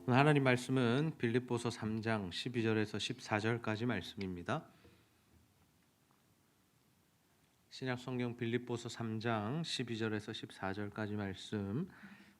오늘 하나님 말씀은 빌립보서 3장 12절에서 14절까지 말씀입니다. 신약 성경 빌립보서 3장 12절에서 14절까지 말씀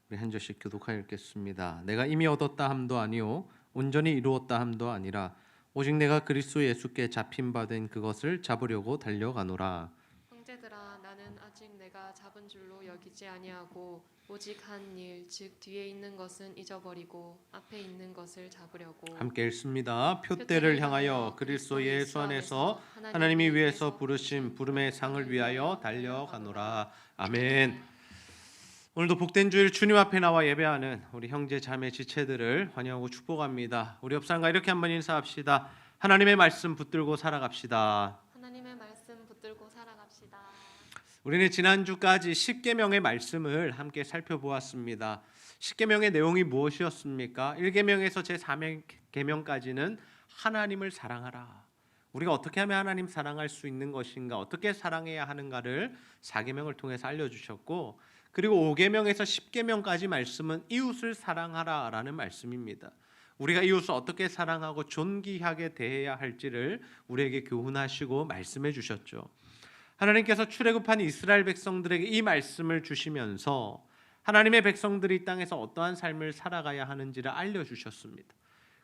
우리 한 절씩 교독하여 읽겠습니다. 내가 이미 얻었다 함도 아니요 온전히 이루었다 함도 아니라 오직 내가 그리스도 예수께 잡힌 바 된 그것을 잡으려고 달려가노라. 형제들아, 나는 아직 내가 잡은 줄로 여기지 아니하고 오직 한 일, 즉 뒤에 있는 것은 잊어버리고 앞에 있는 것을 잡으려고. 함께 읽습니다. 표대를 향하여 그리스도 예수 안에서 하나님이 위에서 부르신 부름의 상을 위하여 달려가노라. 아멘. 오늘도 복된 주일 주님 앞에 나와 예배하는 우리 형제 자매 지체들을 환영하고 축복합니다. 우리 옆사람과 이렇게 한번 인사합시다. 하나님의 말씀 붙들고 살아갑시다. 하나님의 말씀 붙들고 살아갑시다. 우리는 지난주까지 십계명의 말씀을 함께 살펴보았습니다. 십계명의 내용이 무엇이었습니까? 1계명에서 제4계명까지는 하나님을 사랑하라. 우리가 어떻게 하면 하나님 사랑할 수 있는 것인가, 어떻게 사랑해야 하는가를 4계명을 통해서 알려주셨고, 그리고 5계명에서 10계명까지 말씀은 이웃을 사랑하라라는 말씀입니다. 우리가 이웃을 어떻게 사랑하고 존귀하게 대해야 할지를 우리에게 교훈하시고 말씀해 주셨죠. 하나님께서 출애굽한 이스라엘 백성들에게 이 말씀을 주시면서 하나님의 백성들이 이 땅에서 어떠한 삶을 살아가야 하는지를 알려주셨습니다.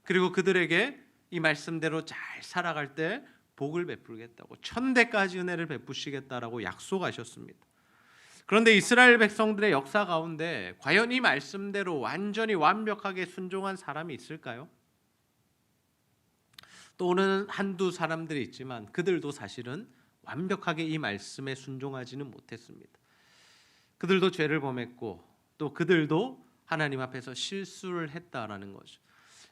그리고 그들에게 이 말씀대로 잘 살아갈 때 복을 베풀겠다고, 1000대까지 은혜를 베푸시겠다라고 약속하셨습니다. 그런데 이스라엘 백성들의 역사 가운데 과연 이 말씀대로 완전히 완벽하게 순종한 사람이 있을까요? 또 오는 한두 사람들이 있지만 그들도 사실은 완벽하게 이 말씀에 순종하지는 못했습니다. 그들도 죄를 범했고 또 그들도 하나님 앞에서 실수를 했다라는 거죠.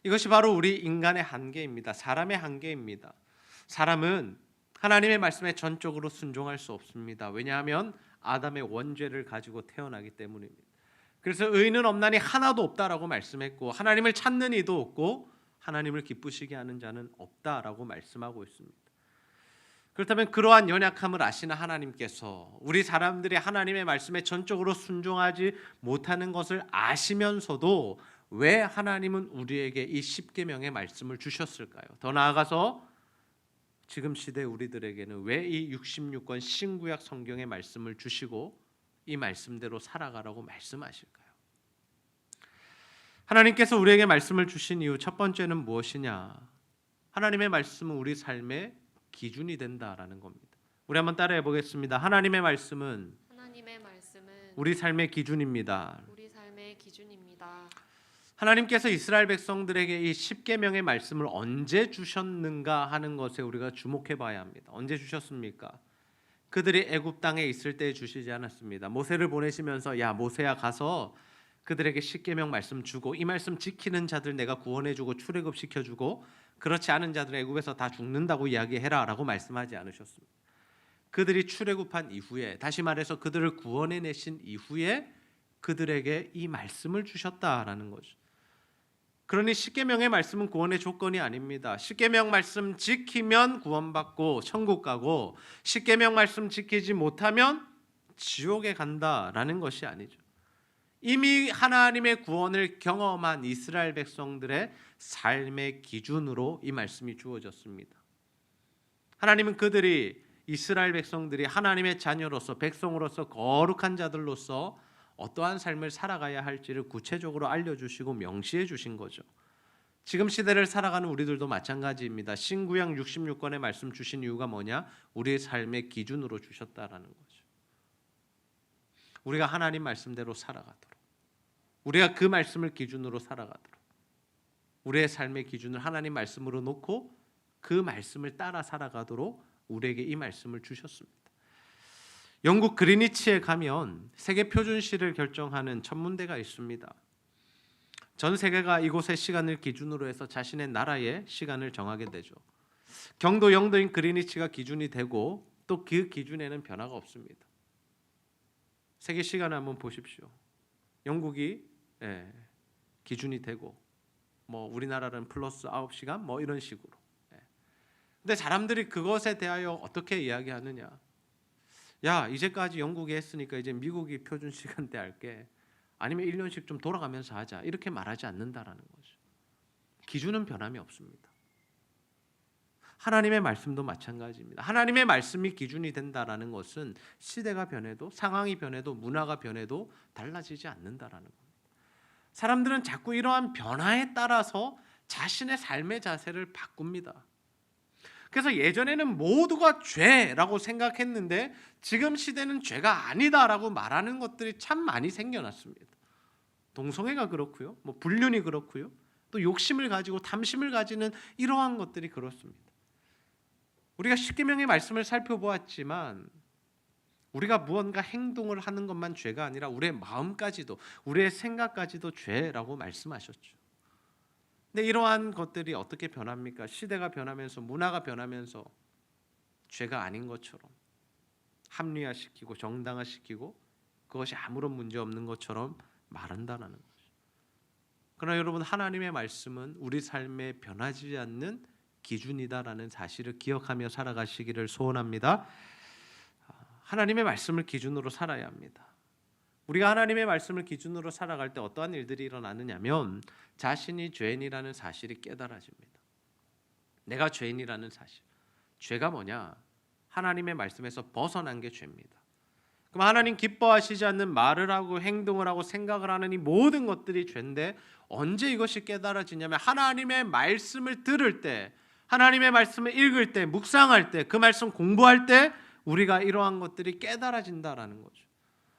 이것이 바로 우리 인간의 한계입니다. 사람의 한계입니다. 사람은 하나님의 말씀에 전적으로 순종할 수 없습니다. 왜냐하면 아담의 원죄를 가지고 태어나기 때문입니다. 그래서 의인은 없나니 하나도 없다라고 말씀했고, 하나님을 찾는 이도 없고 하나님을 기쁘시게 하는 자는 없다라고 말씀하고 있습니다. 그렇다면 그러한 연약함을 아시는 하나님께서 우리 사람들이 하나님의 말씀에 전적으로 순종하지 못하는 것을 아시면서도 왜 하나님은 우리에게 이 십계명의 말씀을 주셨을까요? 더 나아가서 지금 시대 우리들에게는 왜 이 66권 신구약 성경의 말씀을 주시고 이 말씀대로 살아가라고 말씀하실까요? 하나님께서 우리에게 말씀을 주신 이유 첫 번째는 무엇이냐? 하나님의 말씀은 우리 삶의 기준이 된다라는 겁니다. 우리 한번 따라해 보겠습니다. 하나님의 말씀은 우리 삶의 기준입니다. 우리 삶의 기준입니다. 하나님께서 이스라엘 백성들에게 이 십계명의 말씀을 언제 주셨는가 하는 것에 우리가 주목해 봐야 합니다. 언제 주셨습니까? 그들이 애굽 땅에 있을 때 주시지 않았습니다. 모세를 보내시면서 야 모세야 가서 그들에게 십계명 말씀 주고 이 말씀 지키는 자들 내가 구원해 주고 출애굽 시켜 주고 그렇지 않은 자들은 애굽에서 다 죽는다고 이야기해라라고 말씀하지 않으셨습니다. 그들이 출애굽한 이후에, 다시 말해서 그들을 구원해 내신 이후에 그들에게 이 말씀을 주셨다라는 거죠. 그러니 십계명의 말씀은 구원의 조건이 아닙니다. 십계명 말씀 지키면 구원받고 천국 가고 십계명 말씀 지키지 못하면 지옥에 간다라는 것이 아니죠. 이미 하나님의 구원을 경험한 이스라엘 백성들의 삶의 기준으로 이 말씀이 주어졌습니다. 하나님은 그들이 이스라엘 백성들이 하나님의 자녀로서 백성으로서 거룩한 자들로서 어떠한 삶을 살아가야 할지를 구체적으로 알려주시고 명시해 주신 거죠. 지금 시대를 살아가는 우리들도 마찬가지입니다. 신구약 66권의 말씀 주신 이유가 뭐냐? 우리의 삶의 기준으로 주셨다라는 거죠. 우리가 하나님 말씀대로 살아가도록, 우리가 그 말씀을 기준으로 살아가도록, 우리의 삶의 기준을 하나님 말씀으로 놓고 그 말씀을 따라 살아가도록 우리에게 이 말씀을 주셨습니다. 영국 그리니치에 가면 세계 표준시를 결정하는 천문대가 있습니다. 전 세계가 이곳의 시간을 기준으로 해서 자신의 나라의 시간을 정하게 되죠. 경도 영도인 그리니치가 기준이 되고 또 그 기준에는 변화가 없습니다. 세계 시간을 한번 보십시오. 영국이 기준이 되고 뭐 우리나라는 플러스 9시간 뭐 이런 식으로. 근데 사람들이 그것에 대하여 어떻게 이야기하느냐? 야 이제까지 영국이 했으니까 이제 미국이 표준 시간대 할게. 아니면 1년씩 좀 돌아가면서 하자. 이렇게 말하지 않는다라는 거죠. 기준은 변함이 없습니다. 하나님의 말씀도 마찬가지입니다. 하나님의 말씀이 기준이 된다라는 것은 시대가 변해도 상황이 변해도 문화가 변해도 달라지지 않는다라는 겁니다. 사람들은 자꾸 이러한 변화에 따라서 자신의 삶의 자세를 바꿉니다. 그래서 예전에는 모두가 죄라고 생각했는데 지금 시대는 죄가 아니다라고 말하는 것들이 참 많이 생겨났습니다. 동성애가 그렇고요, 불륜이 그렇고요, 또 욕심을 가지고 탐심을 가지는 이러한 것들이 그렇습니다. 우리가 십계명의 말씀을 살펴보았지만 우리가 무언가 행동을 하는 것만 죄가 아니라 우리의 마음까지도 우리의 생각까지도 죄라고 말씀하셨죠. 근데 이러한 것들이 어떻게 변합니까? 시대가 변하면서 문화가 변하면서 죄가 아닌 것처럼 합리화시키고 정당화시키고 그것이 아무런 문제 없는 것처럼 말한다는 거죠. 그러나 여러분, 하나님의 말씀은 우리 삶에 변하지 않는 기준이다라는 사실을 기억하며 살아가시기를 소원합니다. 하나님의 말씀을 기준으로 살아야 합니다. 우리가 하나님의 말씀을 기준으로 살아갈 때 어떠한 일들이 일어나느냐면 자신이 죄인이라는 사실이 깨달아집니다. 내가 죄인이라는 사실. 죄가 뭐냐? 하나님의 말씀에서 벗어난 게 죄입니다. 그럼 하나님 기뻐하시지 않는 말을 하고 행동을 하고 생각을 하는 이 모든 것들이 죄인데 언제 이것이 깨달아지냐면 하나님의 말씀을 들을 때, 하나님의 말씀을 읽을 때, 묵상할 때, 그 말씀 공부할 때 우리가 이러한 것들이 깨달아진다라는 거죠.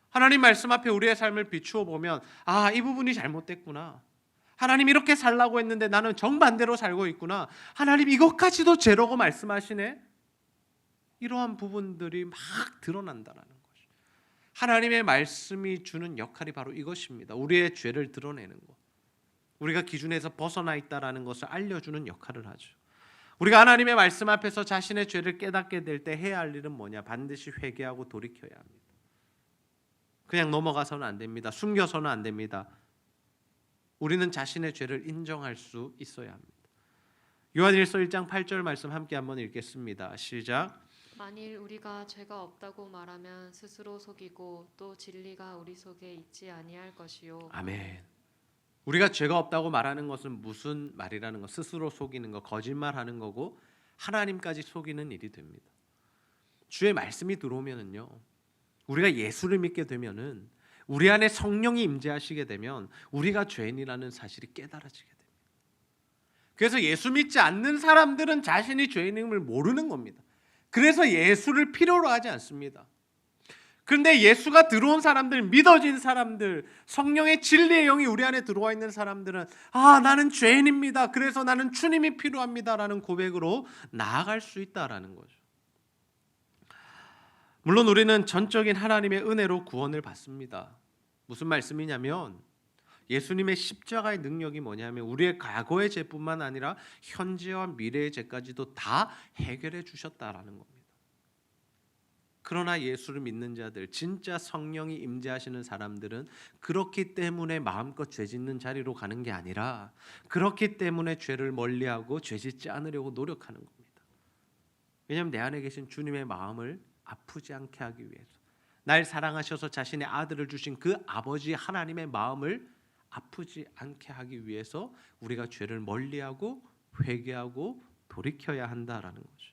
하나님 말씀 앞에 우리의 삶을 비추어 보면 이 부분이 잘못됐구나. 하나님 이렇게 살라고 했는데 나는 정반대로 살고 있구나. 하나님 이것까지도 죄라고 말씀하시네. 이러한 부분들이 막 드러난다라는 거죠. 하나님의 말씀이 주는 역할이 바로 이것입니다. 우리의 죄를 드러내는 것. 우리가 기준에서 벗어나 있다라는 것을 알려주는 역할을 하죠. 우리가 하나님의 말씀 앞에서 자신의 죄를 깨닫게 될 때 해야 할 일은 뭐냐? 반드시 회개하고 돌이켜야 합니다. 그냥 넘어가서는 안 됩니다. 숨겨서는 안 됩니다. 우리는 자신의 죄를 인정할 수 있어야 합니다. 요한일서 1장 8절 말씀 함께 한번 읽겠습니다. 시작. 만일 우리가 죄가 없다고 말하면 스스로 속이고 또 진리가 우리 속에 있지 아니할 것이요. 아멘. 우리가 죄가 없다고 말하는 것은 무슨 말이라는 것? 스스로 속이는 것, 거짓말하는 거고 하나님까지 속이는 일이 됩니다. 주의 말씀이 들어오면은요, 우리가 예수를 믿게 되면은 우리 안에 성령이 임재하시게 되면 우리가 죄인이라는 사실이 깨달아지게 됩니다. 그래서 예수 믿지 않는 사람들은 자신이 죄인임을 모르는 겁니다. 그래서 예수를 필요로 하지 않습니다. 그런데 예수가 들어온 사람들, 믿어진 사람들, 성령의 진리의 영이 우리 안에 들어와 있는 사람들은 나는 죄인입니다. 그래서 나는 주님이 필요합니다라는 고백으로 나아갈 수 있다라는 거죠. 물론 우리는 전적인 하나님의 은혜로 구원을 받습니다. 무슨 말씀이냐면 예수님의 십자가의 능력이 뭐냐면 우리의 과거의 죄뿐만 아니라 현재와 미래의 죄까지도 다 해결해 주셨다라는 겁니다. 그러나 예수를 믿는 자들, 진짜 성령이 임재하시는 사람들은 그렇기 때문에 마음껏 죄 짓는 자리로 가는 게 아니라 그렇기 때문에 죄를 멀리하고 죄 짓지 않으려고 노력하는 겁니다. 왜냐하면 내 안에 계신 주님의 마음을 아프지 않게 하기 위해서, 날 사랑하셔서 자신의 아들을 주신 그 아버지 하나님의 마음을 아프지 않게 하기 위해서 우리가 죄를 멀리하고 회개하고 돌이켜야 한다라는 거죠.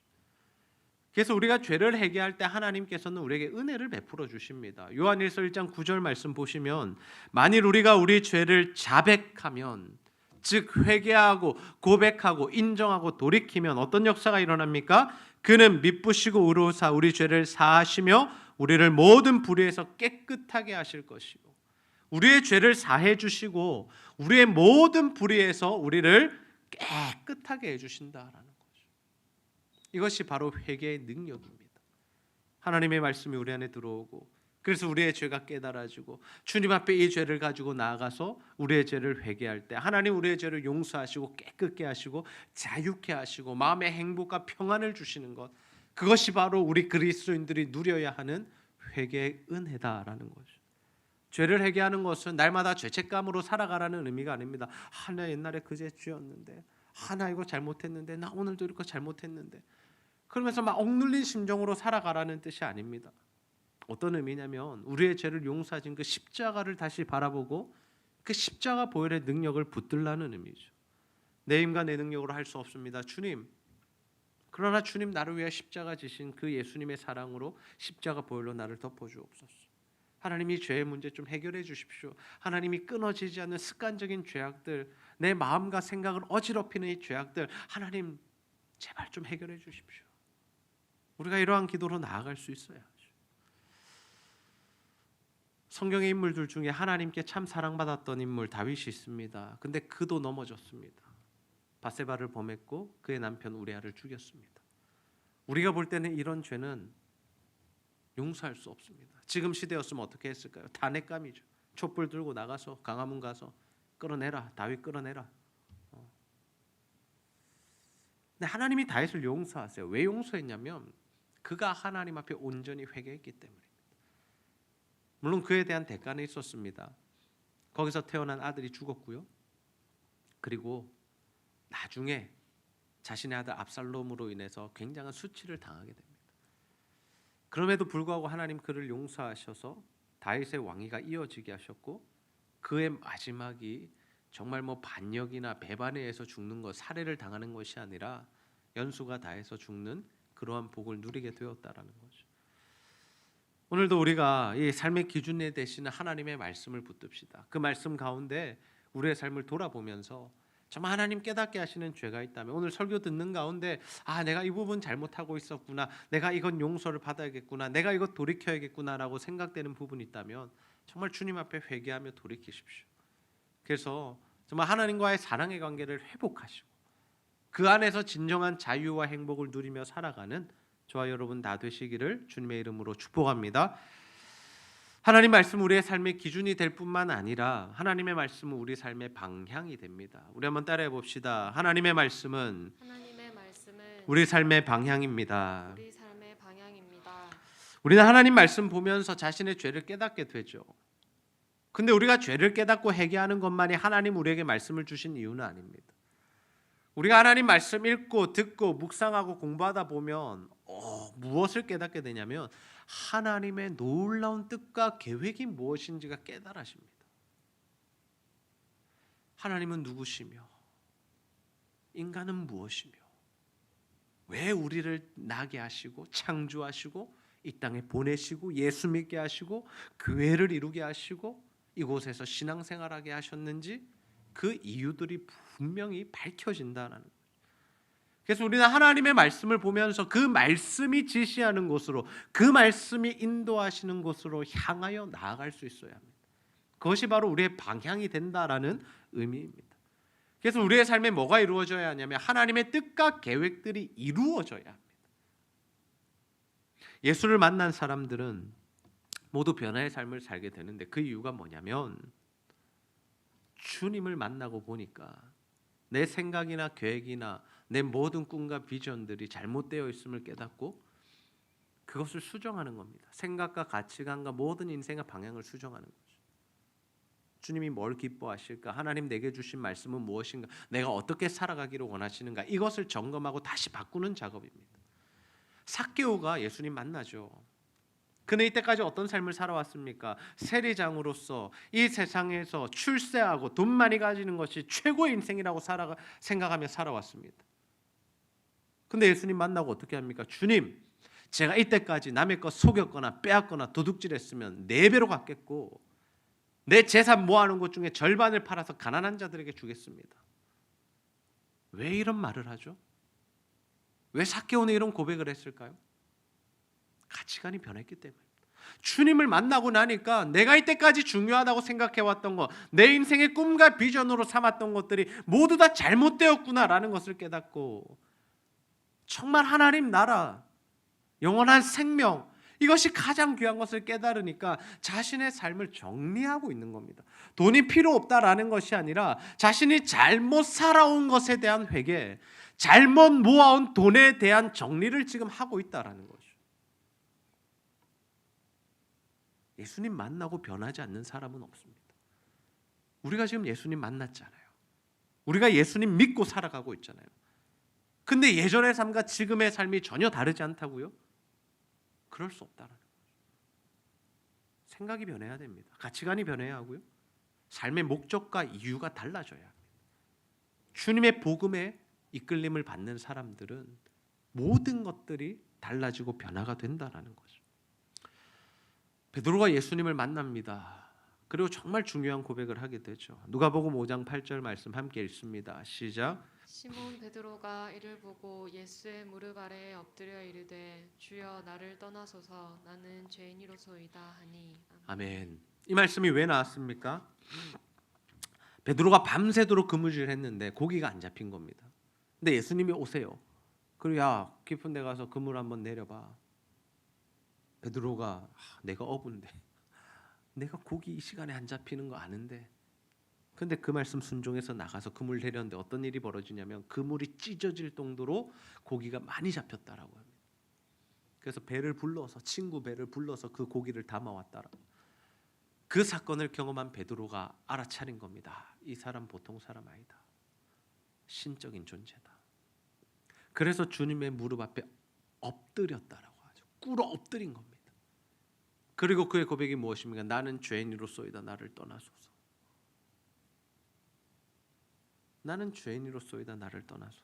그래서 우리가 죄를 회개할 때 하나님께서는 우리에게 은혜를 베풀어 주십니다. 요한일서 1장 9절 말씀 보시면 만일 우리가 우리 죄를 자백하면, 즉 회개하고 고백하고 인정하고 돌이키면 어떤 역사가 일어납니까? 그는 미쁘시고 의로우사 우리 죄를 사하시며 우리를 모든 불의에서 깨끗하게 하실 것이고, 우리의 죄를 사해 주시고 우리의 모든 불의에서 우리를 깨끗하게 해 주신다라는 거죠. 이것이 바로 회개의 능력입니다. 하나님의 말씀이 우리 안에 들어오고 그래서 우리의 죄가 깨달아지고 주님 앞에 이 죄를 가지고 나아가서 우리의 죄를 회개할 때 하나님 우리의 죄를 용서하시고 깨끗게 하시고 자유케 하시고 마음의 행복과 평안을 주시는 것, 그것이 바로 우리 그리스도인들이 누려야 하는 회개의 은혜다라는 거죠. 죄를 회개하는 것은 날마다 죄책감으로 살아가라는 의미가 아닙니다. 나 옛날에 그제 죄였는데, 나 이거 잘못했는데, 나 오늘도 이렇게 잘못했는데, 그러면서 막 억눌린 심정으로 살아가라는 뜻이 아닙니다. 어떤 의미냐면 우리의 죄를 용서하신 그 십자가를 다시 바라보고 그 십자가 보혈의 능력을 붙들라는 의미죠. 내 힘과 내 능력으로 할 수 없습니다. 주님, 그러나 주님 나를 위해 십자가 지신 그 예수님의 사랑으로 십자가 보혈로 나를 덮어주옵소서. 하나님이 죄의 문제 좀 해결해 주십시오. 하나님이 끊어지지 않는 습관적인 죄악들, 내 마음과 생각을 어지럽히는 이 죄악들, 하나님 제발 좀 해결해 주십시오. 우리가 이러한 기도로 나아갈 수 있어야죠. 성경의 인물들 중에 하나님께 참 사랑받았던 인물 다윗이 있습니다. 근데 그도 넘어졌습니다. 바세바를 범했고 그의 남편 우리아를 죽였습니다. 우리가 볼 때는 이런 죄는 용서할 수 없습니다. 지금 시대였으면 어떻게 했을까요? 탄핵감이죠. 촛불 들고 나가서 광화문 가서 끌어내라, 다윗 끌어내라. 근데 하나님이 다윗을 용서하세요. 왜 용서했냐면 그가 하나님 앞에 온전히 회개했기 때문입니다. 물론 그에 대한 대가는 있었습니다. 거기서 태어난 아들이 죽었고요. 그리고 나중에 자신의 아들 압살롬으로 인해서 굉장한 수치를 당하게 됩니다. 그럼에도 불구하고 하나님 그를 용서하셔서 다윗의 왕위가 이어지게 하셨고 그의 마지막이 정말 반역이나 배반에 의해서 죽는 것, 살해를 당하는 것이 아니라 연수가 다해서 죽는 그러한 복을 누리게 되었다라는 거죠. 오늘도 우리가 이 삶의 기준에 되시는 하나님의 말씀을 붙듭시다. 그 말씀 가운데 우리의 삶을 돌아보면서 정말 하나님 깨닫게 하시는 죄가 있다면 오늘 설교 듣는 가운데 내가 이 부분 잘못하고 있었구나, 내가 이건 용서를 받아야겠구나, 내가 이것 돌이켜야겠구나라고 생각되는 부분이 있다면 정말 주님 앞에 회개하며 돌이키십시오. 그래서 정말 하나님과의 사랑의 관계를 회복하시고 그 안에서 진정한 자유와 행복을 누리며 살아가는 저와 여러분 다 되시기를 주님의 이름으로 축복합니다. 하나님 말씀 우리의 삶의 기준이 될 뿐만 아니라 하나님의 말씀은 우리 삶의 방향이 됩니다. 우리 한번 따라해 봅시다. 하나님의 말씀은 우리 삶의 방향입니다. 우리 삶의 방향입니다. 우리는 하나님 말씀 보면서 자신의 죄를 깨닫게 되죠. 근데 우리가 죄를 깨닫고 회개하는 것만이 하나님 우리에게 말씀을 주신 이유는 아닙니다. 우리가 하나님 말씀 읽고 듣고 묵상하고 공부하다 보면 무엇을 깨닫게 되냐면 하나님의 놀라운 뜻과 계획이 무엇인지가 깨달아집니다. 하나님은 누구시며 인간은 무엇이며 왜 우리를 나게 하시고 창조하시고 이 땅에 보내시고 예수 믿게 하시고 교회를 이루게 하시고 이곳에서 신앙생활하게 하셨는지 그 이유들이 분명히 밝혀진다는 거예요. 그래서 우리는 하나님의 말씀을 보면서 그 말씀이 지시하는 곳으로, 그 말씀이 인도하시는 곳으로 향하여 나아갈 수 있어야 합니다. 그것이 바로 우리의 방향이 된다라는 의미입니다. 그래서 우리의 삶에 뭐가 이루어져야 하냐면 하나님의 뜻과 계획들이 이루어져야 합니다. 예수를 만난 사람들은 모두 변화의 삶을 살게 되는데 그 이유가 뭐냐면 주님을 만나고 보니까 내 생각이나 계획이나 내 모든 꿈과 비전들이 잘못되어 있음을 깨닫고 그것을 수정하는 겁니다. 생각과 가치관과 모든 인생의 방향을 수정하는 거죠. 주님이 뭘 기뻐하실까? 하나님 내게 주신 말씀은 무엇인가? 내가 어떻게 살아가기를 원하시는가? 이것을 점검하고 다시 바꾸는 작업입니다. 삭개오가 예수님 만나죠. 그는 이때까지 어떤 삶을 살아왔습니까? 세리장으로서 이 세상에서 출세하고 돈 많이 가지는 것이 최고의 인생이라고 생각하며 살아왔습니다. 근데 예수님 만나고 어떻게 합니까? 주님, 제가 이때까지 남의 것 속였거나 빼앗거나 도둑질했으면 4배로 갚겠고 내 재산 모아놓은 것 중에 절반을 팔아서 가난한 자들에게 주겠습니다. 왜 이런 말을 하죠? 왜 삭개오는 이런 고백을 했을까요? 가치관이 변했기 때문입니다. 주님을 만나고 나니까 내가 이때까지 중요하다고 생각해왔던 것, 내 인생의 꿈과 비전으로 삼았던 것들이 모두 다 잘못되었구나라는 것을 깨닫고 정말 하나님 나라, 영원한 생명, 이것이 가장 귀한 것을 깨달으니까 자신의 삶을 정리하고 있는 겁니다. 돈이 필요 없다라는 것이 아니라 자신이 잘못 살아온 것에 대한 회개, 잘못 모아온 돈에 대한 정리를 지금 하고 있다라는 거죠. 예수님 만나고 변하지 않는 사람은 없습니다. 우리가 지금 예수님 만났잖아요. 우리가 예수님 믿고 살아가고 있잖아요. 근데 예전의 삶과 지금의 삶이 전혀 다르지 않다고요? 그럴 수 없다는 거죠. 생각이 변해야 됩니다. 가치관이 변해야 하고요. 삶의 목적과 이유가 달라져야 합니다. 주님의 복음에 이끌림을 받는 사람들은 모든 것들이 달라지고 변화가 된다라는 거죠. 베드로가 예수님을 만납니다. 그리고 정말 중요한 고백을 하게 되죠. 누가복음 5장 8절 말씀 함께 읽습니다. 시작. 시몬 베드로가 이를 보고 예수의 무릎 아래에 엎드려 이르되 주여 나를 떠나소서 나는 죄인이로소이다 하니. 아멘. 이 말씀이 왜 나왔습니까? 베드로가 밤새도록 그물질했는데 고기가 안 잡힌 겁니다. 근데 예수님이 오세요. 그리고 야 깊은 데 가서 그물 한번 내려봐. 베드로가 내가 어부인데 내가 고기 이 시간에 안 잡히는 거 아는데, 근데 그 말씀 순종해서 나가서 그물 내렸는데 어떤 일이 벌어지냐면 그물이 찢어질 정도로 고기가 많이 잡혔다라고 합니다. 그래서 배를 불러서 친구 배를 불러서 그 고기를 담아왔다라. 그 사건을 경험한 베드로가 알아차린 겁니다. 이 사람 보통 사람 아니다. 신적인 존재다. 그래서 주님의 무릎 앞에 엎드렸다라고 하죠. 꿇어 엎드린 겁니다. 그리고 그의 고백이 무엇입니까? 나는 죄인으로소이다. 나를 떠나소서. 나는 죄인으로소이다. 나를 떠나소서.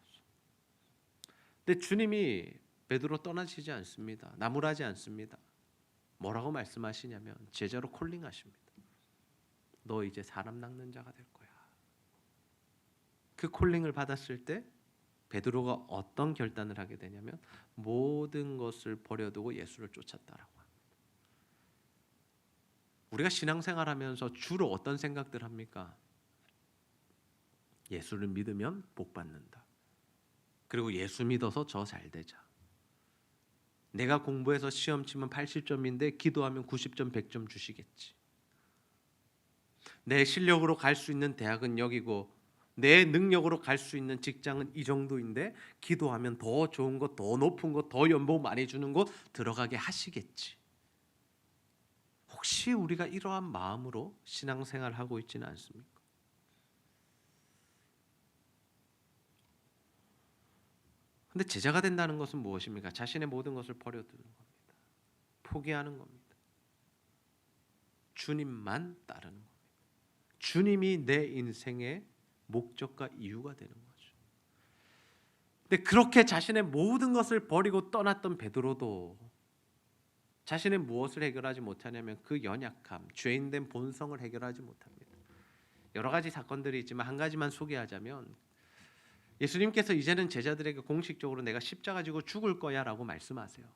근데 주님이 베드로 떠나시지 않습니다. 나무라지 않습니다. 뭐라고 말씀하시냐면 제자로 콜링하십니다. 너 이제 사람 낚는 자가 될 거야. 그 콜링을 받았을 때 베드로가 어떤 결단을 하게 되냐면 모든 것을 버려두고 예수를 쫓았다라고. 우리가 신앙생활하면서 주로 어떤 생각들 합니까? 예수를 믿으면 복 받는다. 그리고 예수 믿어서 저 잘 되자. 내가 공부해서 시험 치면 80점인데 기도하면 90점, 100점 주시겠지. 내 실력으로 갈 수 있는 대학은 여기고 내 능력으로 갈 수 있는 직장은 이 정도인데 기도하면 더 좋은 것, 더 높은 것, 더 연봉 많이 주는 곳 들어가게 하시겠지. 혹시 우리가 이러한 마음으로 신앙생활을 하고 있지는 않습니까? 근데 제자가 된다는 것은 무엇입니까? 자신의 모든 것을 버려두는 겁니다. 포기하는 겁니다. 주님만 따르는 겁니다. 주님이 내 인생의 목적과 이유가 되는 거죠. 근데 그렇게 자신의 모든 것을 버리고 떠났던 베드로도 자신의 무엇을 해결하지 못하냐면 그 연약함, 죄인된 본성을 해결하지 못합니다. 여러 가지 사건들이 있지만 한 가지만 소개하자면 예수님께서 이제는 제자들에게 공식적으로 내가 십자가 지고 죽을 거야 라고 말씀하세요.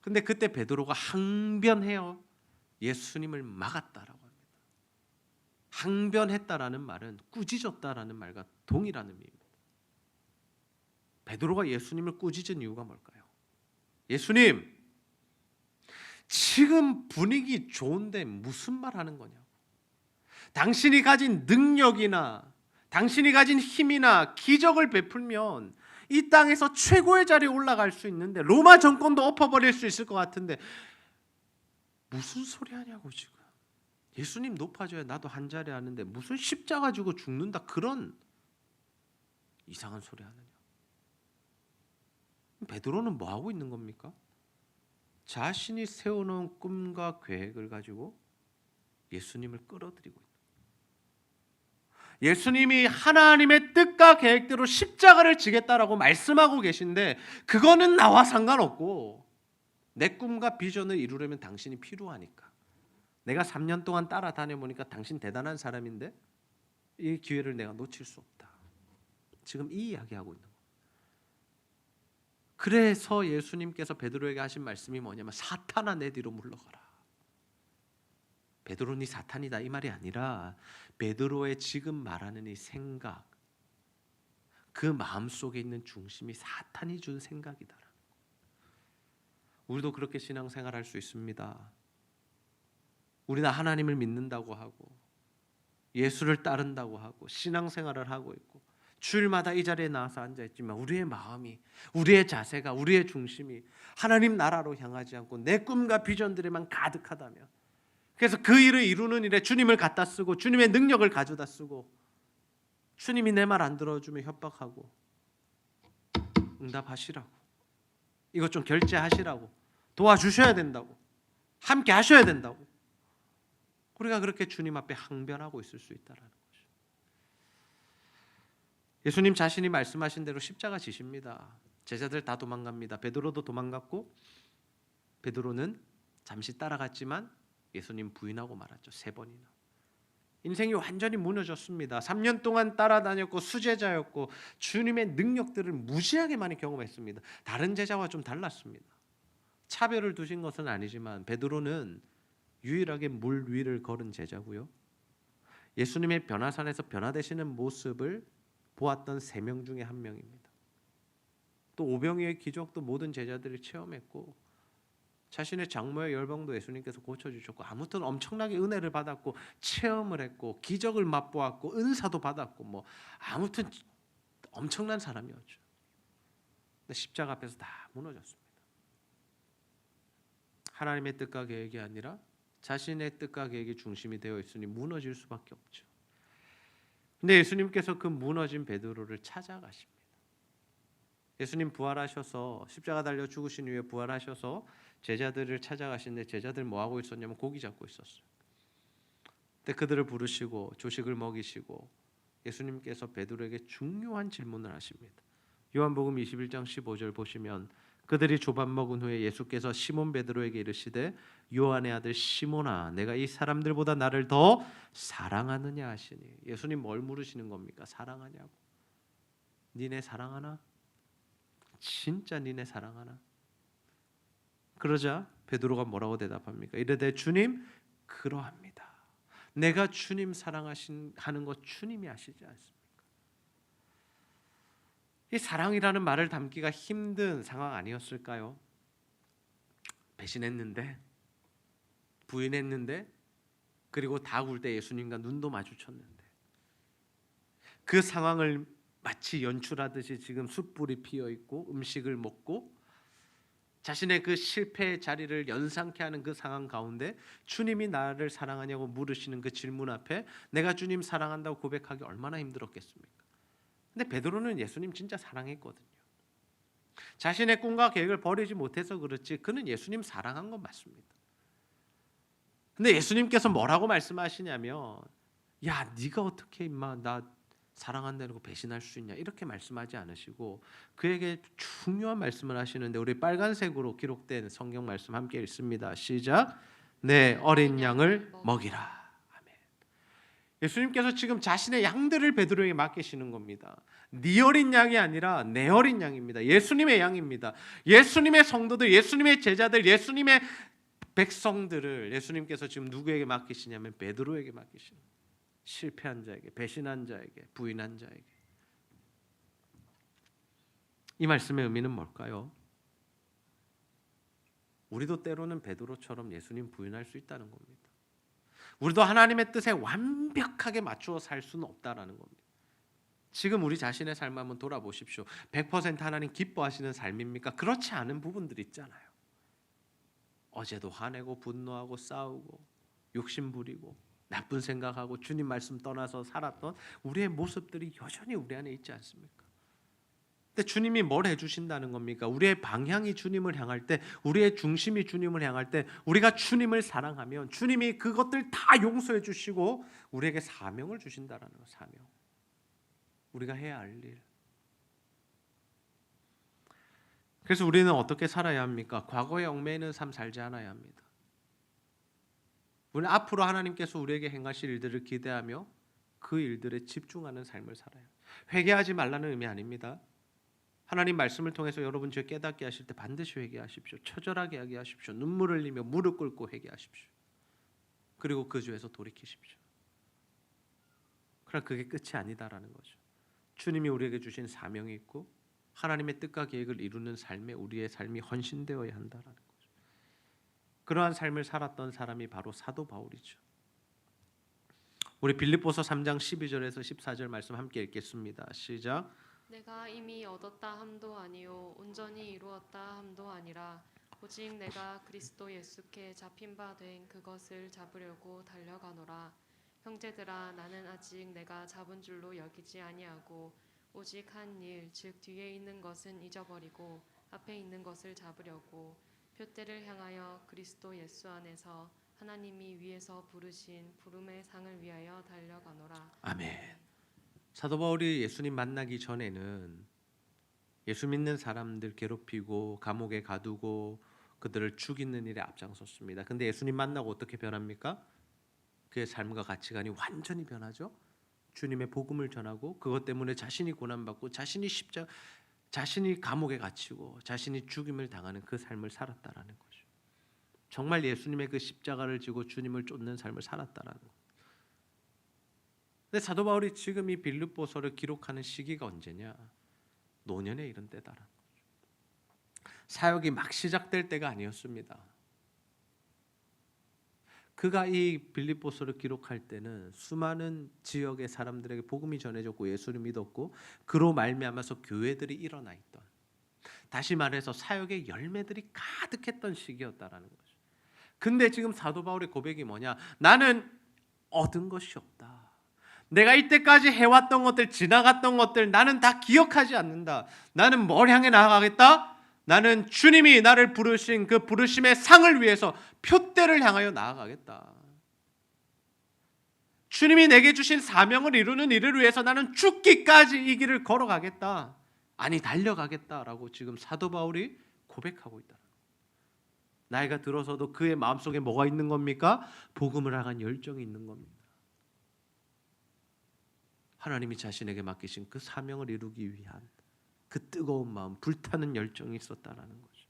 근데 그때 베드로가 항변해요. 예수님을 막았다라고 합니다. 항변했다라는 말은 꾸짖었다라는 말과 동일한 의미입니다. 베드로가 예수님을 꾸짖은 이유가 뭘까요? 예수님, 지금 분위기 좋은데 무슨 말 하는 거냐고. 당신이 가진 능력이나 당신이 가진 힘이나 기적을 베풀면 이 땅에서 최고의 자리에 올라갈 수 있는데 로마 정권도 엎어버릴 수 있을 것 같은데 무슨 소리 하냐고 지금. 예수님 높아져야 나도 한 자리 하는데 무슨 십자가 지고 죽는다 그런 이상한 소리 하느냐. 베드로는 뭐 하고 있는 겁니까? 자신이 세워놓은 꿈과 계획을 가지고 예수님을 끌어들이고 있다. 예수님이 하나님의 뜻과 계획대로 십자가를 지겠다라고 말씀하고 계신데 그거는 나와 상관없고 내 꿈과 비전을 이루려면 당신이 필요하니까. 내가 3년 동안 따라다녀보니까 당신 대단한 사람인데 이 기회를 내가 놓칠 수 없다. 지금 이 이야기하고 있는 거예요. 그래서 예수님께서 베드로에게 하신 말씀이 뭐냐면 사탄아 내 뒤로 물러가라. 베드로는 사탄이다 이 말이 아니라 베드로의 지금 말하는 이 생각, 그 마음속에 있는 중심이 사탄이 준 생각이다. 우리도 그렇게 신앙생활할 수 있습니다. 우리는 하나님을 믿는다고 하고 예수를 따른다고 하고 신앙생활을 하고 있고 주일마다 이 자리에 나와서 앉아있지만 우리의 마음이, 우리의 자세가, 우리의 중심이 하나님 나라로 향하지 않고 내 꿈과 비전들에만 가득하다면, 그래서 그 일을 이루는 일에 주님을 갖다 쓰고 주님의 능력을 가져다 쓰고 주님이 내 말 안 들어주면 협박하고 응답하시라고, 이것 좀 결제하시라고, 도와주셔야 된다고, 함께 하셔야 된다고, 우리가 그렇게 주님 앞에 항변하고 있을 수 있다라는 거죠. 예수님 자신이 말씀하신 대로 십자가 지십니다. 제자들 다 도망갑니다. 베드로도 도망갔고 베드로는 잠시 따라갔지만 예수님 부인하고 말았죠. 3번이나. 인생이 완전히 무너졌습니다. 3년 동안 따라다녔고 수제자였고 주님의 능력들을 무지하게 많이 경험했습니다. 다른 제자와 좀 달랐습니다. 차별을 두신 것은 아니지만 베드로는 유일하게 물 위를 걸은 제자고요. 예수님의 변화산에서 변화되시는 모습을 보았던 3명 중에 1명입니다. 또 오병이의 기적도 모든 제자들이 체험했고 자신의 장모의 열병도 예수님께서 고쳐주셨고 아무튼 엄청나게 은혜를 받았고 체험을 했고 기적을 맛보았고 은사도 받았고 뭐 아무튼 엄청난 사람이었죠. 근데 십자가 앞에서 다 무너졌습니다. 하나님의 뜻과 계획이 아니라 자신의 뜻과 계획이 중심이 되어 있으니 무너질 수밖에 없죠. 근데 예수님께서 그 무너진 베드로를 찾아가십니다. 예수님 부활하셔서 십자가 달려 죽으신 후에 부활하셔서 제자들을 찾아가시는데 제자들 뭐 하고 있었냐면 고기 잡고 있었어요. 근데 그들을 부르시고 조식을 먹이시고 예수님께서 베드로에게 중요한 질문을 하십니다. 요한복음 21장 15절 보시면 그들이 조밥 먹은 후에 예수께서 시몬 베드로에게 이르시되 요한의 아들 시몬아 내가 이 사람들보다 나를 더 사랑하느냐 하시니 예수님 뭘 물으시는 겁니까? 사랑하냐고. 니네 사랑하나? 진짜 니네 사랑하나? 그러자 베드로가 뭐라고 대답합니까? 이르되 주님 그러합니다. 내가 주님 하는 것 주님이 아시지 않습니까? 이 사랑이라는 말을 담기가 힘든 상황 아니었을까요? 배신했는데 부인했는데 그리고 다 굴 때 예수님과 눈도 마주쳤는데 그 상황을 마치 연출하듯이 지금 숯불이 피어 있고 음식을 먹고 자신의 그 실패의 자리를 연상케 하는 그 상황 가운데 주님이 나를 사랑하냐고 물으시는 그 질문 앞에 내가 주님 사랑한다고 고백하기 얼마나 힘들었겠습니까? 근데 베드로는 예수님 진짜 사랑했거든요. 자신의 꿈과 계획을 버리지 못해서 그렇지 그는 예수님 사랑한 건 맞습니다. 근데 예수님께서 뭐라고 말씀하시냐면 야 네가 어떻게 임마 나 사랑한다고 배신할 수 있냐 이렇게 말씀하지 않으시고 그에게 중요한 말씀을 하시는데 우리 빨간색으로 기록된 성경 말씀 함께 읽습니다. 시작. 내 어린 양을 먹이라. 아멘. 예수님께서 지금 자신의 양들을 베드로에게 맡기시는 겁니다. 네 어린 양이 아니라 내 어린 양입니다. 예수님의 양입니다. 예수님의 성도들, 예수님의 제자들, 예수님의 백성들을 예수님께서 지금 누구에게 맡기시냐면 베드로에게 맡기시는 거예요. 실패한 자에게, 배신한 자에게, 부인한 자에게. 이 말씀의 의미는 뭘까요? 우리도 때로는 베드로처럼 예수님 부인할 수 있다는 겁니다. 우리도 하나님의 뜻에 완벽하게 맞추어 살 수는 없다라는 겁니다. 지금 우리 자신의 삶 한번 돌아보십시오. 100% 하나님 기뻐하시는 삶입니까? 그렇지 않은 부분들이 있잖아요. 어제도 화내고 분노하고 싸우고 욕심 부리고 나쁜 생각하고 주님 말씀 떠나서 살았던 우리의 모습들이 여전히 우리 안에 있지 않습니까? 근데 주님이 뭘 해주신다는 겁니까? 우리의 방향이 주님을 향할 때, 우리의 중심이 주님을 향할 때, 우리가 주님을 사랑하면 주님이 그것들 다 용서해 주시고 우리에게 사명을 주신다라는 거, 사명. 우리가 해야 할 일. 그래서 우리는 어떻게 살아야 합니까? 과거에 얽매이는 삶 살지 않아야 합니다. 우리는 앞으로 하나님께서 우리에게 행하실 일들을 기대하며 그 일들에 집중하는 삶을 살아요. 회개하지 말라는 의미 아닙니다. 하나님 말씀을 통해서 여러분 죄 깨닫게 하실 때 반드시 회개하십시오. 처절하게 회개하십시오. 눈물을 흘리며 무릎 꿇고 회개하십시오. 그리고 그 죄에서 돌이키십시오. 그러나 그게 끝이 아니다라는 거죠. 주님이 우리에게 주신 사명이 있고 하나님의 뜻과 계획을 이루는 삶에 우리의 삶이 헌신되어야 한다라는 거죠. 그러한 삶을 살았던 사람이 바로 사도 바울이죠. 우리 빌립보서 3장 12절에서 14절 말씀 함께 읽겠습니다. 시작. 내가 이미 얻었다 함도 아니요 온전히 이루었다 함도 아니라 오직 내가 그리스도 예수께 잡힌 바 된 그것을 잡으려고 달려가노라. 형제들아 나는 아직 내가 잡은 줄로 여기지 아니하고 오직 한 일 즉 뒤에 있는 것은 잊어버리고 앞에 있는 것을 잡으려고 표대를 향하여 그리스도 예수 안에서 하나님이 위에서 부르신 부름의 상을 위하여 달려가노라. 아멘. 사도 바울이 예수님 만나기 전에는 예수 믿는 사람들 괴롭히고 감옥에 가두고 그들을 죽이는 일에 앞장섰습니다. 근데 예수님 만나고 어떻게 변합니까? 그의 삶과 가치관이 완전히 변하죠. 주님의 복음을 전하고 그것 때문에 자신이 고난받고 자신이 감옥에 갇히고 자신이 죽임을 당하는 그 삶을 살았다라는 거죠. 정말 예수님의 그 십자가를 지고 주님을 쫓는 삶을 살았다라는 거죠. 근데 사도 바울이 지금 이 빌립보서를 기록하는 시기가 언제냐? 노년에 이른 때다라는 거죠. 사역이 막 시작될 때가 아니었습니다. 그가 이 빌립보서를 기록할 때는 수많은 지역의 사람들에게 복음이 전해졌고 예수를 믿었고 그로 말미암아서 교회들이 일어나 있던, 다시 말해서 사역의 열매들이 가득했던 시기였다라는 거죠. 근데 지금 사도 바울의 고백이 뭐냐? 나는 얻은 것이 없다. 내가 이때까지 해왔던 것들, 지나갔던 것들 나는 다 기억하지 않는다. 나는 뭘 향해 나아가겠다? 나는 주님이 나를 부르신 그 부르심의 상을 위해서 표대를 향하여 나아가겠다. 주님이 내게 주신 사명을 이루는 일을 위해서 나는 죽기까지 이 길을 걸어가겠다. 아니 달려가겠다라고 지금 사도 바울이 고백하고 있다. 나이가 들어서도 그의 마음속에 뭐가 있는 겁니까? 복음을 향한 열정이 있는 겁니다. 하나님이 자신에게 맡기신 그 사명을 이루기 위한 그 뜨거운 마음, 불타는 열정이 있었다라는 거죠.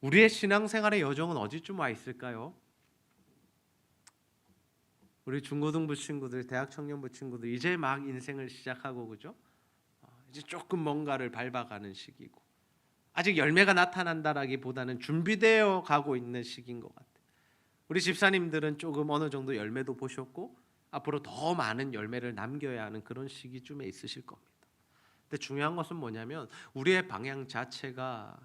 우리의 신앙생활의 여정은 어디쯤 와 있을까요? 우리 중고등부 친구들, 대학 청년부 친구들 이제 막 인생을 시작하고 그죠? 이제 조금 뭔가를 밟아가는 시기고 아직 열매가 나타난다라기보다는 준비되어 가고 있는 시기인 것 같아요. 우리 집사님들은 조금 어느 정도 열매도 보셨고 앞으로 더 많은 열매를 남겨야 하는 그런 시기쯤에 있으실 겁니다. 근데 중요한 것은 뭐냐면 우리의 방향 자체가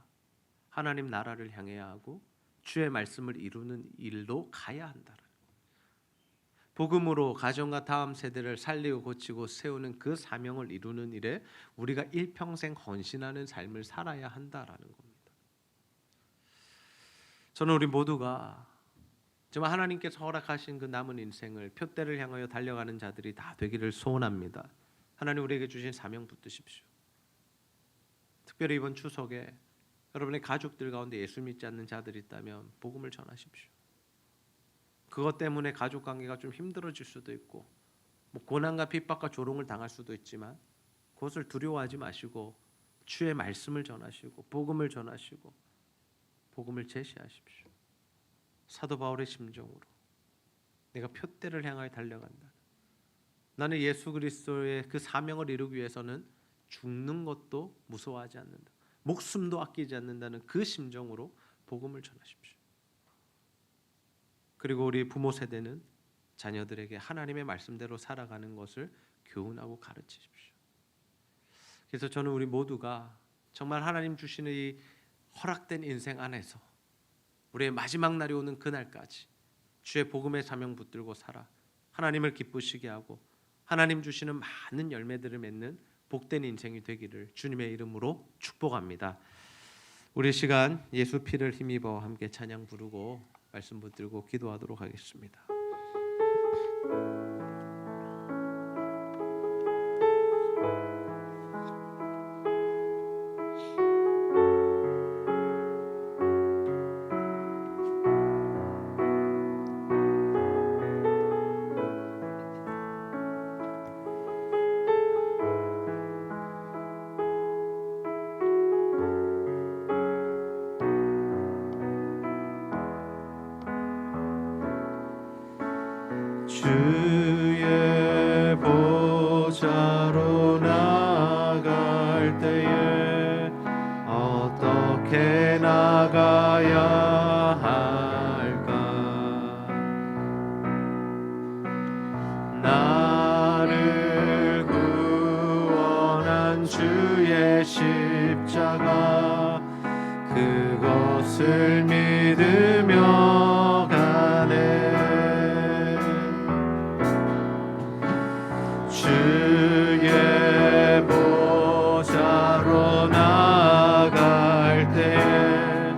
하나님 나라를 향해야 하고 주의 말씀을 이루는 일로 가야 한다는 복음으로 가정과 다음 세대를 살리고 고치고 세우는 그 사명을 이루는 일에 우리가 일평생 헌신하는 삶을 살아야 한다라는 겁니다. 저는 우리 모두가 정말 하나님께서 허락하신 그 남은 인생을 표대를 향하여 달려가는 자들이 다 되기를 소원합니다. 하나님 우리에게 주신 사명 붙드십시오. 특별히 이번 추석에 여러분의 가족들 가운데 예수 믿지 않는 자들이 있다면 복음을 전하십시오. 그것 때문에 가족 관계가 좀 힘들어질 수도 있고 고난과 핍박과 조롱을 당할 수도 있지만 그것을 두려워하지 마시고 주의 말씀을 전하시고 복음을 전하시고 복음을 제시하십시오. 사도 바울의 심정으로 내가 표대를 향하여 달려간다. 나는 예수 그리스도의 그 사명을 이루기 위해서는 죽는 것도 무서워하지 않는다. 목숨도 아끼지 않는다는 그 심정으로 복음을 전하십시오. 그리고 우리 부모 세대는 자녀들에게 하나님의 말씀대로 살아가는 것을 교훈하고 가르치십시오. 그래서 저는 우리 모두가 정말 하나님 주시는 이 허락된 인생 안에서 우리의 마지막 날이 오는 그날까지 주의 복음의 사명 붙들고 살아 하나님을 기쁘시게 하고 하나님 주시는 많은 열매들을 맺는 복된 인생이 되기를 주님의 이름으로 축복합니다. 우리 시간 예수 피를 힘입어 함께 찬양 부르고 말씀 붙들고 기도하도록 하겠습니다. 주의 보좌로 나아갈 때에 어떻게 나가야 할까? 나를 구원한 주의 십자가 그것을 믿으며 가네. 주의 보좌로 나아갈 때에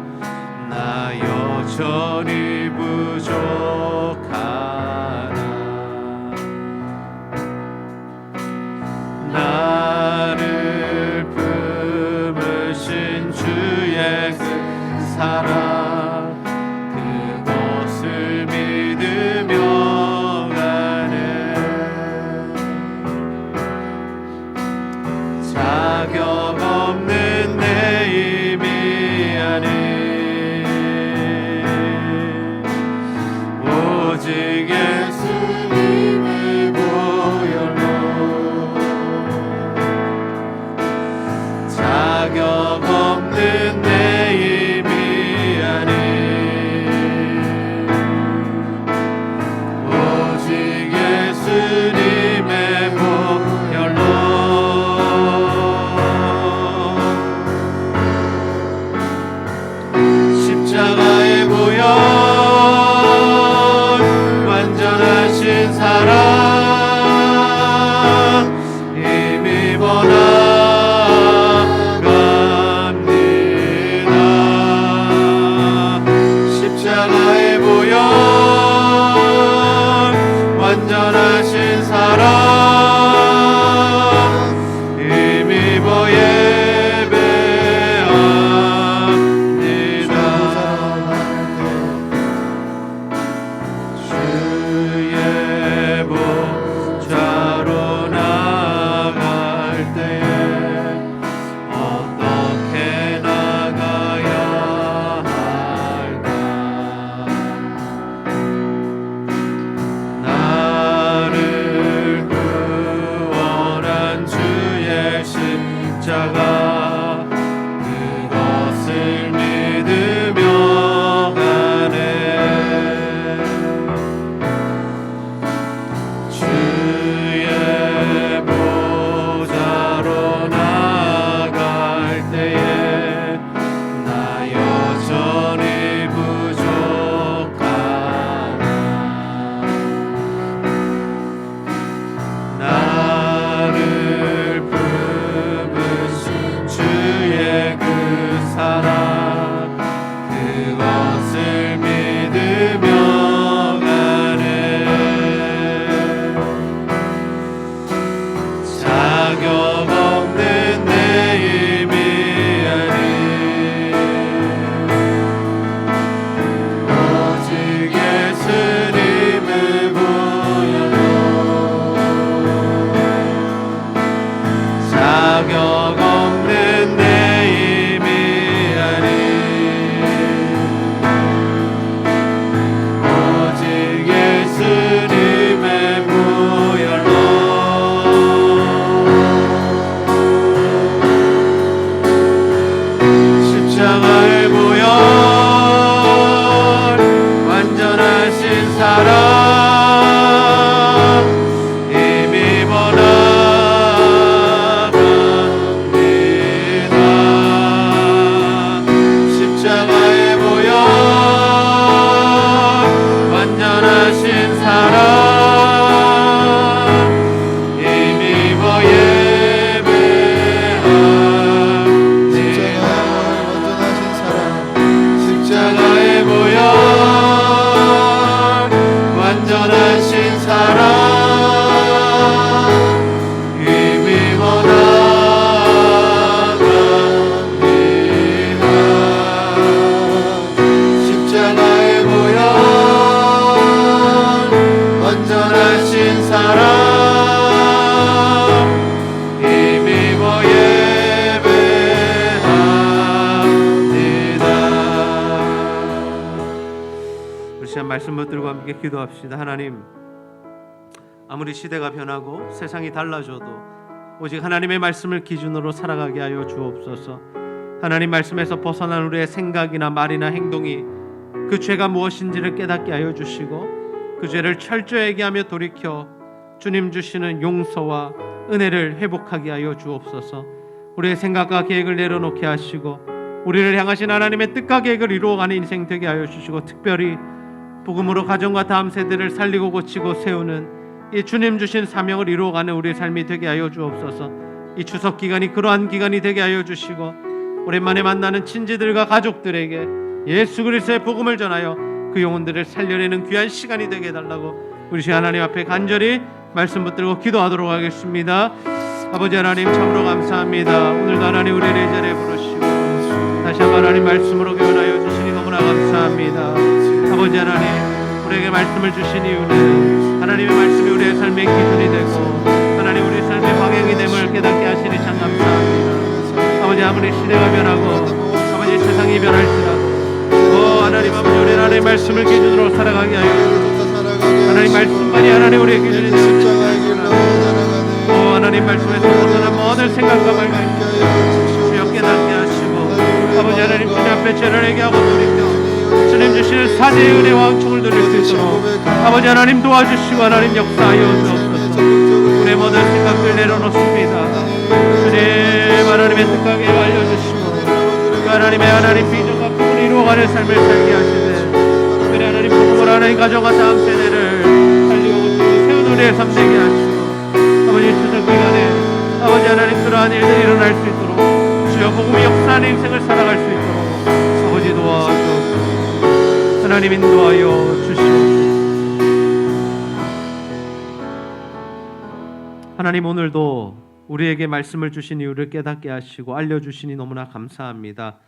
나 여전히 부족하나. 자격 없는 내 힘이 아닌 오직 예수님의 보혈로 자격 없는 내 힘이 아닌 오직 예수님의 보혈로 십자가의 보혈 완전하신 사랑 힘입어 나갑니다. 십자가의 보혈 완전하신 사랑 힘입어 예배합니다. 주의 보좌로 나갈 때에 어떻게 나가야 할까? 나를 구원한 주의 십자가 그것을 믿으며 가네. 주의 보좌로 나갈 때에 나 여전히 부족하나 나를 품으신 주의 그 사랑 그것을 믿으며 가네. 자격 없는 내 힘이 아닌 오직 예수님의 보혈로 자격 없는 내 힘이 아닌 오직 예수님의 보혈로 십자가의 보혈 완전하신 사랑 힘입어 나갑니다. 십자가의 보혈 완전하신 사랑 힘입어 예배합니다. 십자가의 보혈 완전하신 사랑 힘입어 나갑니다. 십자가의 보혈 완전하신 사랑 힘입어 예배합니다. 우리 시간 말씀 붙들고 함께 기도합시다. 하나님, 아무리 시대가 변하고 세상이 달라져도 오직 하나님의 말씀을 기준으로 살아가게 하여 주옵소서. 하나님 말씀에서 벗어난 우리의 생각이나 말이나 행동이 그 죄가 무엇인지를 깨닫게 하여 주시고 그 죄를 철저하게 하며 돌이켜 주님 주시는 용서와 은혜를 회복하게 하여 주옵소서. 우리의 생각과 계획을 내려놓게 하시고 우리를 향하신 하나님의 뜻과 계획을 이루어가는 인생 되게 하여 주시고 특별히 복음으로 가정과 다음 세대를 살리고 고치고 세우는 이 주님 주신 사명을 이루어가는 우리의 삶이 되게 하여 주옵소서. 이 추석 기간이 그러한 기간이 되게 하여 주시고 오랜만에 만나는 친지들과 가족들에게 예수 그리스도의 복음을 전하여 그 영혼들을 살려내는 귀한 시간이 되게 해달라고 우리 시간 하나님 앞에 간절히 말씀 붙들고 기도하도록 하겠습니다. 아버지 하나님 참으로 감사합니다. 오늘도 하나님 우리를 이 자리에 부르시고 다시 한번 하나님 말씀으로 교훈하여 주시니 너무나 감사합니다. 아버지 하나님 우리에게 말씀을 주신 이유는 하나님의 말씀이 우리의 삶의 기준이 되고 하나님 우리 삶의 방향이 됨을 깨닫게 하시니 참 감사합니다. 아무리 시대가 변하고 아버지 세상이 변할지라도 하나님 아버지 우리 하나님의 말씀을 기준으로 살아가게 하여 하나님 말씀만이 하나님 우리의 기준이 되시옵소서. 하나님 말씀에서 벗어난 모든 생각과 말과 주여 깨닫게 하시고 아버지 하나님 주님 앞에 죄를 회개하고 돌이켜 주님 주시는 사제의 은혜와 은총을 누릴 수 있도록 아버지 하나님 도와주시고 하나님 역사하여 주옵소서. 우리의 모든 생각들 내려놓습니다. 주님 하나님의 뜻하게 알려주시고 그 하나님의 비전과 꿈을 이루어가는 삶을 살게 하시되 특별히 하나님 복음을 하나님 가정과 다음 세대를 살리고 고치고 세운 우리의 삶 되게 하시고 아버지 추석 기간에 아버지 하나님 그러한 일들이 일어날 수 있도록 주여 복음의 역사하는 인생을 살아갈 수 있도록 아버지 도와주옵소서. 하나님 인도하여 주시옵소서. 하나님 오늘도 우리에게 말씀을 주신 이유를 깨닫게 하시고 알려주시니 너무나 감사합니다.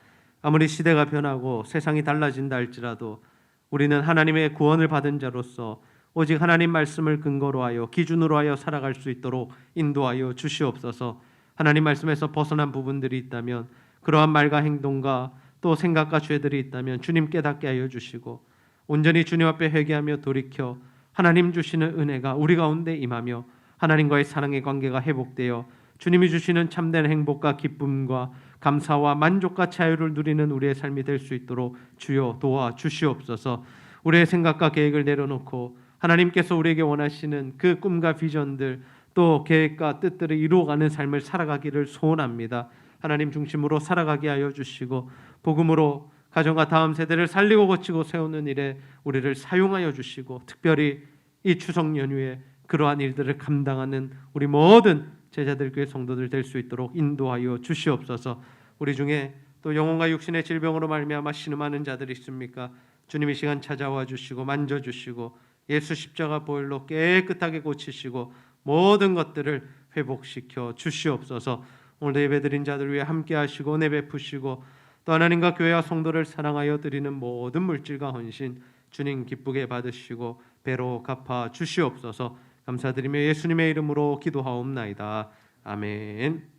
아무리 시대가 변하고 세상이 달라진다 할지라도 우리는 하나님의 구원을 받은 자로서 오직 하나님 말씀을 근거로 하여 기준으로 하여 살아갈 수 있도록 인도하여 주시옵소서. 하나님 말씀에서 벗어난 부분들이 있다면 그러한 말과 행동과 또 생각과 죄들이 있다면 주님 깨닫게 하여 주시고 온전히 주님 앞에 회개하며 돌이켜 하나님 주시는 은혜가 우리 가운데 임하며 하나님과의 사랑의 관계가 회복되어 주님이 주시는 참된 행복과 기쁨과 감사와 만족과 자유를 누리는 우리의 삶이 될 수 있도록 주여 도와주시옵소서. 우리의 생각과 계획을 내려놓고 하나님께서 우리에게 원하시는 그 꿈과 비전들 또 계획과 뜻들을 이루어가는 삶을 살아가기를 소원합니다. 하나님 중심으로 살아가게 하여 주시고 복음으로 가정과 다음 세대를 살리고 고치고 세우는 일에 우리를 사용하여 주시고 특별히 이 추석 연휴에 그러한 일들을 감당하는 우리 모든 제자들 교회 성도들 될 수 있도록 인도하여 주시옵소서. 우리 중에 또 영혼과 육신의 질병으로 말미암아 신음하는 자들이 있습니까? 주님 이 시간 찾아와 주시고 만져주시고 예수 십자가 보혈로 깨끗하게 고치시고 모든 것들을 회복시켜 주시옵소서. 오늘 예배드린 자들 위해 함께 하시고 은혜 베푸시고 또 하나님과 교회와 성도를 사랑하여 드리는 모든 물질과 헌신 주님 기쁘게 받으시고 배로 갚아 주시옵소서. 감사드리며 예수님의 이름으로 기도하옵나이다. 아멘.